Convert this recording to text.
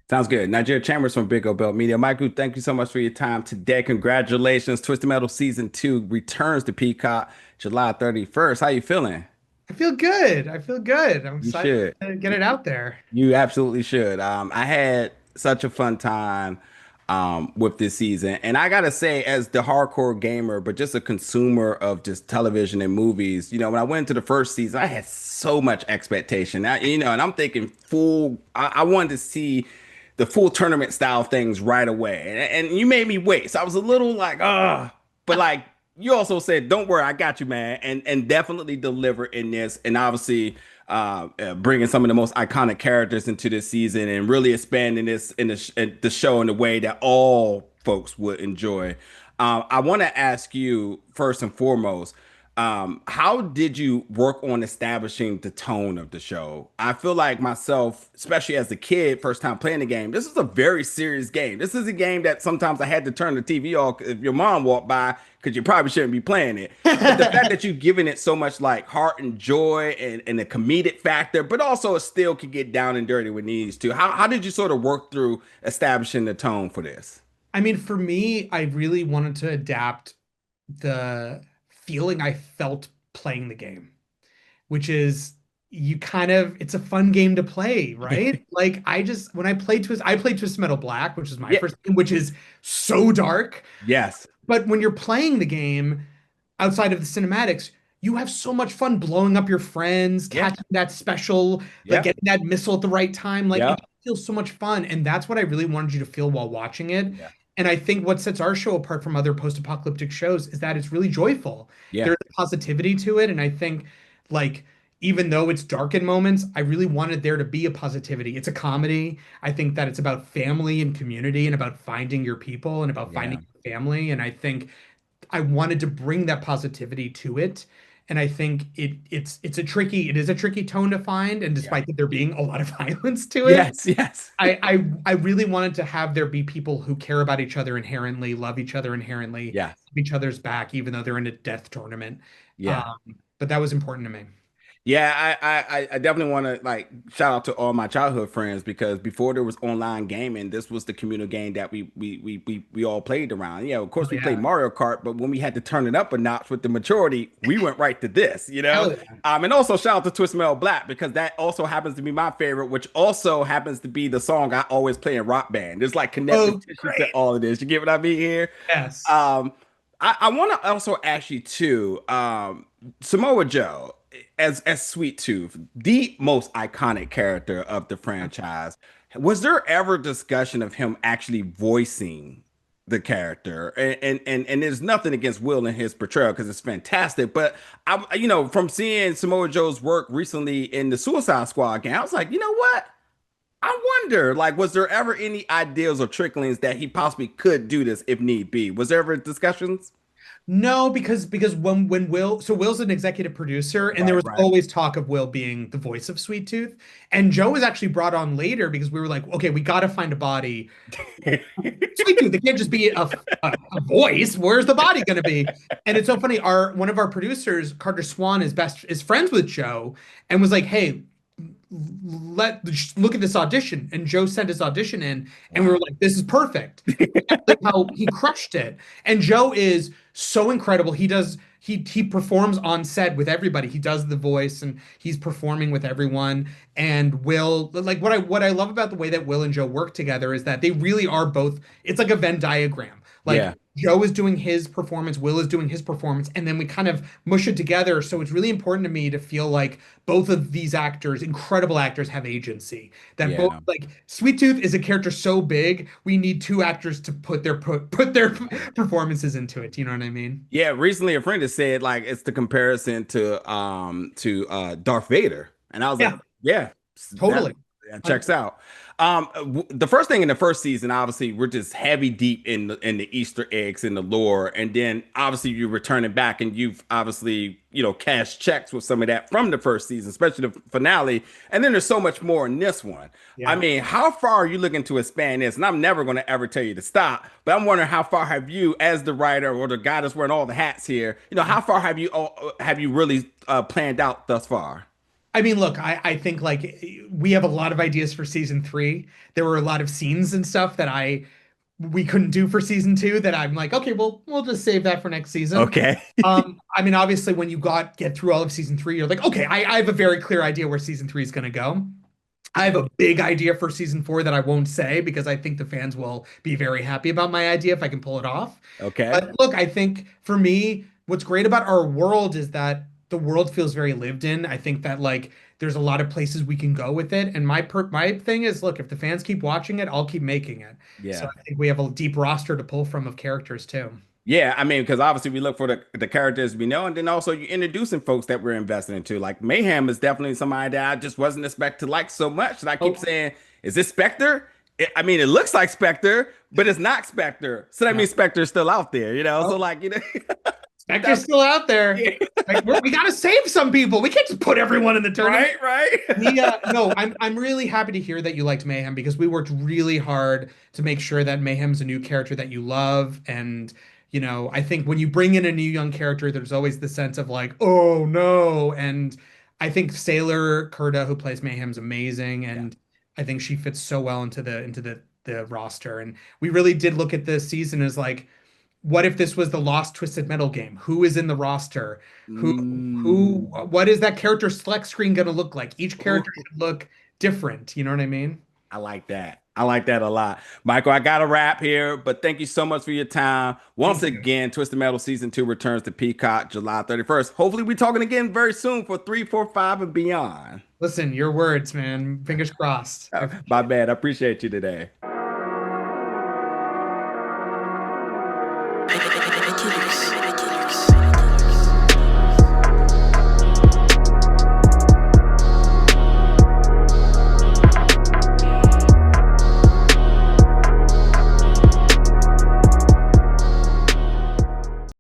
Sounds good. Nigeria Chambers from Big O Belt Media. Michael, thank you so much for your time today. Congratulations. Twisted Metal Season 2 returns to Peacock July 31st. How you feeling? I feel good. I feel good. I'm You excited should. to get it out there. You absolutely should. I had such a fun time with this season, and I gotta say, as the hardcore gamer, but just a consumer of just television and movies, when I went into the first season, I had so much expectation. And I'm thinking full. I wanted to see the full tournament style things right away, and you made me wait. So I was a little like, but like you also said, don't worry, I got you, man, and definitely deliver in this, and obviously bringing some of the most iconic characters into this season and really expanding this in the show in a way that all folks would enjoy. I want to ask you first and foremost, how did you work on establishing the tone of the show? I feel like myself, especially as a kid, first time playing the game, this is a very serious game. This is a game that sometimes I had to turn the TV off if your mom walked by because you probably shouldn't be playing it. But the fact that you've given it so much like heart and joy and a comedic factor, but also it still can get down and dirty when it needs to. How did you sort of work through establishing the tone for this? I mean, for me, I really wanted to adapt the feeling I felt playing the game, which is it's a fun game to play, right? Like when I played Twist Metal Black, which is my Yeah. first game, which is so dark. Yes. But when you're playing the game outside of the cinematics, you have so much fun blowing up your friends, Yeah. catching that special, like Yeah. getting that missile at the right time. Like Yeah. it feels so much fun. And that's what I really wanted you to feel while watching it. Yeah. And I think what sets our show apart from other post-apocalyptic shows is that it's really joyful. Yeah. There's a positivity to it. And I think like even though it's dark in moments, I really wanted there to be a positivity. It's a comedy. I think that it's about family and community and about finding your people and about Yeah. finding your family. And I think I wanted to bring that positivity to it. And I think it is a tricky tone to find. And Yeah. despite that there being a lot of violence to it, Yes. Yes. I really wanted to have there be people who care about each other inherently, love each other inherently, Yes. have each other's back, even though they're in a death tournament. Yeah. Um, but that was important to me. Yeah, I definitely want to like shout out to all my childhood friends because before there was online gaming, this was the communal game that we all played around. Yeah, of Oh course we played yeah. Mario Kart, but when we had to turn it up a notch with the maturity, we went right to this. Hell yeah. And also shout out to Twist Metal Black because that also happens to be my favorite, which also happens to be the song I always play in Rock Band. There's like connective Oh, tissue to great. all of this. You get what I mean here? Yes. Um, I want to also ask you too, Samoa Joe as Sweet Tooth, the most iconic character of the franchise. Was there ever discussion of him actually voicing the character? And there's nothing against Will and his portrayal because it's fantastic. But from seeing Samoa Joe's work recently in the Suicide Squad game, I was like, you know what? I wonder, like, was there ever any ideas or tricklings that he possibly could do this if need be? Was there ever discussions? No, because when Will's an executive producer, and there Right, was right. always talk of Will being the voice of Sweet Tooth, and Joe was actually brought on later because we were like, okay, we got to find a body. Sweet Tooth, it can't just be a voice. Where's the body going to be? And it's so funny. Our one of our producers, Carter Swan, is friends with Joe, and was like, hey, look at this audition. And Joe sent his audition in, and we were Wow. like, this is perfect. Like how he crushed it. And Joe is so incredible. He performs on set with everybody. He does the voice and he's performing with everyone. And Will, like what I love about the way that Will and Joe work together is that they really are both, it's like a Venn diagram. Like Yeah. Joe is doing his performance, Will is doing his performance, and then we kind of mush it together. So it's really important to me to feel like both of these actors, incredible actors, have agency. That both Yeah. like Sweet Tooth is a character so big, we need two actors to put their performances into it. Do you know what I mean? Yeah. Recently a friend has said like it's the comparison to Darth Vader. And I was like, Yeah, yeah, that, totally. that Like, checks out. The first thing in the first season, obviously, we're just heavy deep in the Easter eggs in the lore, and then obviously you're returning back, and you've obviously cashed checks with some of that from the first season, especially the finale, and then there's so much more in this one. I yeah. mean, how far are you looking to expand this? And I'm never going to ever tell you to stop, but I'm wondering how far have you, as the writer or the guy that's wearing all the hats here, how far have you really planned out thus far? I mean, look, I think like we have a lot of ideas for season three. There were a lot of scenes and stuff that we couldn't do for season two that I'm like, okay, well, we'll just save that for next season. Okay. I mean, obviously, when you get through all of season three, you're like, okay, I have a very clear idea where season three is going to go. I have a big idea for season four that I won't say because I think the fans will be very happy about my idea if I can pull it off. Okay. But look, I think for me, what's great about our world is that the world feels very lived in. I think that like there's a lot of places we can go with it. And my thing is, look, if the fans keep watching it, I'll keep making it. So Yeah. I think we have a deep roster to pull from of characters too. Yeah, I mean, because obviously we look for the characters we know, and then also you're introducing folks that we're investing into. Like Mayhem is definitely somebody that I just wasn't expect to like so much. And I keep Oh, saying, is this Spectre? I mean, it looks like Spectre, but it's not Spectre. So that yeah. means Spectre's still out there, you know? So Oh, like, Spectre's that's still out there. yeah. Like, we got to save some people. We can't just put everyone in the tournament. Right, right. No, I'm really happy to hear that you liked Mayhem because we worked really hard to make sure that Mayhem's a new character that you love. And, I think when you bring in a new young character, there's always the sense of like, oh no. And I think Sailor Kurta, who plays Mayhem's amazing, Yeah. and I think she fits so well into the roster. And we really did look at this season as like, what if this was the Lost Twisted Metal game? Who is in the roster? Who Mm. what is that character select screen going to look like? Each character Ooh. should look different. You know what I mean? I like that. I like that a lot. Michael, I got to wrap here, but thank you so much for your time. Once Thank you. again, Twisted Metal Season 2 returns to Peacock July 31st. Hopefully, we're talking again very soon for 3, 4, 5, and beyond. Listen, your words, man. Fingers crossed. I My appreciate it. bad. I appreciate you today. Vigilante.